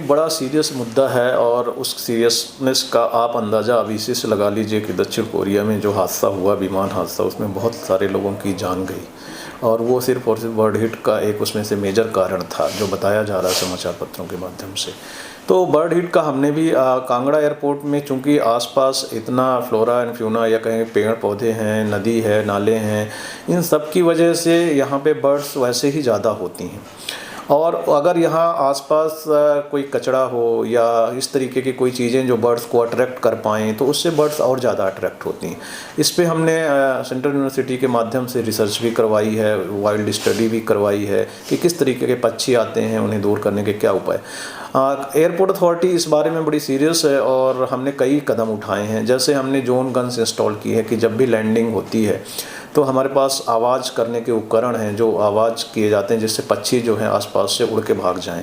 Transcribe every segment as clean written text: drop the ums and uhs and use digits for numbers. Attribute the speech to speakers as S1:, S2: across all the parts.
S1: बड़ा सीरियस मुद्दा है और उस सीरियसनेस का आप अंदाज़ा अभी इसी से लगा लीजिए कि दक्षिण कोरिया में जो हादसा हुआ, विमान हादसा, उसमें बहुत सारे लोगों की जान गई और वो सिर्फ और सिर्फ बर्ड हिट का एक उसमें से मेजर कारण था जो बताया जा रहा है समाचार पत्रों के माध्यम से। तो बर्ड हिट का हमने भी कांगड़ा एयरपोर्ट में, चूँकि आसपास इतना फ्लोरा एंड फ्यूना या कहें पेड़ पौधे हैं, नदी है, नाले हैं, इन सब की वजह से यहाँ पे बर्ड्स वैसे ही ज़्यादा होती हैं। और अगर यहाँ आसपास कोई कचरा हो या इस तरीके की कोई चीज़ें जो बर्ड्स को अट्रैक्ट कर पाएँ तो उससे बर्ड्स और ज़्यादा अट्रैक्ट होती हैं। इस पे हमने सेंट्रल यूनिवर्सिटी के माध्यम से रिसर्च भी करवाई है, वाइल्ड स्टडी भी करवाई है कि किस तरीके के पक्षी आते हैं, उन्हें दूर करने के क्या उपाय। एयरपोर्ट अथॉरिटी इस बारे में बड़ी सीरियस है और हमने कई कदम उठाए हैं। जैसे हमने ड्रोन गन्स इंस्टॉल की है कि जब भी लैंडिंग होती है तो हमारे पास आवाज़ करने के उपकरण हैं जो आवाज़ किए जाते हैं जिससे पक्षी जो हैं आसपास से उड़ के भाग जाएं।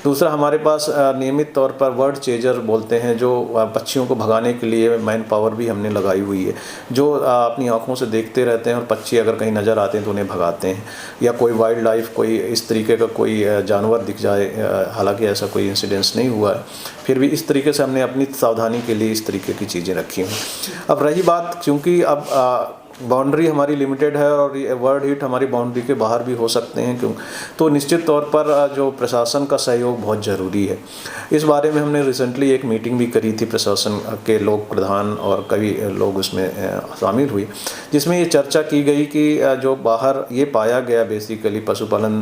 S1: दूसरा, हमारे पास नियमित तौर पर बर्ड चेजर बोलते हैं जो पक्षियों को भगाने के लिए मैन पावर भी हमने लगाई हुई है, जो अपनी आँखों से देखते रहते हैं और पक्षी अगर कहीं नज़र आते हैं तो उन्हें भगाते हैं। या कोई वाइल्ड लाइफ, कोई इस तरीके का कोई जानवर दिख जाए, हालांकि ऐसा कोई इंसिडेंस नहीं हुआ है, फिर भी इस तरीके से हमने अपनी सावधानी के लिए इस तरीके की चीज़ें रखी हैं। अब रही बात, क्योंकि अब बाउंड्री हमारी लिमिटेड है और ये बर्ड हिट हमारी बाउंड्री के बाहर भी हो सकते हैं, क्यों, तो निश्चित तौर पर जो प्रशासन का सहयोग बहुत ज़रूरी है। इस बारे में हमने रिसेंटली एक मीटिंग भी करी थी, प्रशासन के लोग, प्रधान और कई लोग उसमें शामिल हुए, जिसमें ये चर्चा की गई कि जो बाहर ये पाया गया, बेसिकली पशुपालन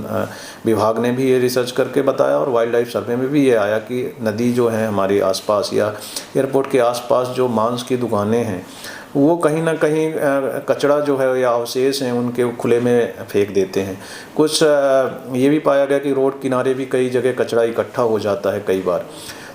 S1: विभाग ने भी ये रिसर्च करके बताया और वाइल्ड लाइफ सर्वे में भी ये आया कि नदी जो है हमारे आसपास या एयरपोर्ट के आसपास जो मांस की दुकानें हैं वो कहीं ना कहीं कचरा जो है या अवशेष हैं उनके खुले में फेंक देते हैं। कुछ ये भी पाया गया कि रोड किनारे भी कई जगह कचरा इकट्ठा हो जाता है कई बार।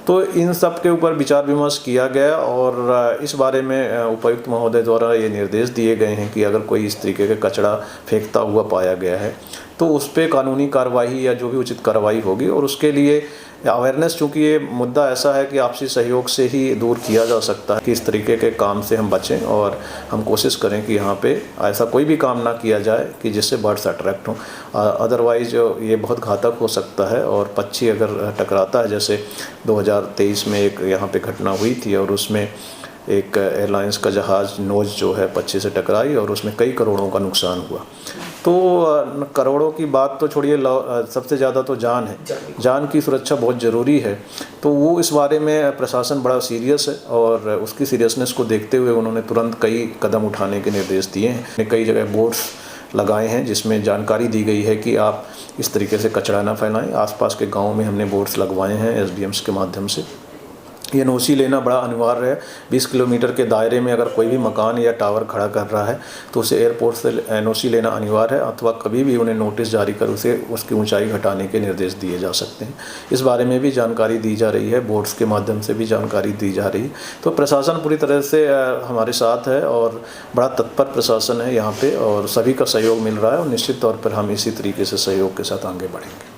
S1: तो इन सब के ऊपर विचार विमर्श किया गया और इस बारे में उपायुक्त महोदय द्वारा ये निर्देश दिए गए हैं कि अगर कोई इस तरीके का कचरा फेंकता हुआ पाया गया है तो उस पर कानूनी कार्रवाई या जो भी उचित कार्रवाई होगी। और उसके लिए अवेयरनेस, चूँकि ये मुद्दा ऐसा है कि आपसी सहयोग से ही दूर किया जा सकता है कि इस तरीके के काम से हम बचें और हम कोशिश करें कि यहाँ पे ऐसा कोई भी काम ना किया जाए कि जिससे बर्ड्स अट्रैक्ट हों। अदरवाइज ये बहुत घातक हो सकता है और पक्षी अगर टकराता है, जैसे 2023 में एक यहाँ पे घटना हुई थी और उसमें एक एयरलाइंस का जहाज़ नोज जो है पक्षी से टकराई और उसमें कई करोड़ों का नुकसान हुआ। तो करोड़ों की बात तो छोड़िए, सबसे ज़्यादा तो जान है, जान की सुरक्षा बहुत ज़रूरी है। तो वो इस बारे में प्रशासन बड़ा सीरियस है और उसकी सीरियसनेस को देखते हुए उन्होंने तुरंत कई कदम उठाने के निर्देश दिए हैं। कई जगह बोर्ड्स लगाए हैं जिसमें जानकारी दी गई है कि आप इस तरीके से कचरा ना फैलाएं। आसपास के गाँव में हमने बोर्ड्स लगवाए हैं एसडीएम्स के माध्यम से। ये एनओसी लेना बड़ा अनिवार्य है। 20 किलोमीटर के दायरे में अगर कोई भी मकान या टावर खड़ा कर रहा है तो उसे एयरपोर्ट से एनओसी लेना अनिवार्य है, अथवा कभी भी उन्हें नोटिस जारी कर उसे उसकी ऊंचाई घटाने के निर्देश दिए जा सकते हैं। इस बारे में भी जानकारी दी जा रही है, बोर्ड्स के माध्यम से भी जानकारी दी जा रही है। तो प्रशासन पूरी तरह से हमारे साथ है और बड़ा तत्पर प्रशासन है यहाँ पर और सभी का सहयोग मिल रहा है और निश्चित तौर पर हम इसी तरीके से सहयोग के साथ आगे बढ़ेंगे।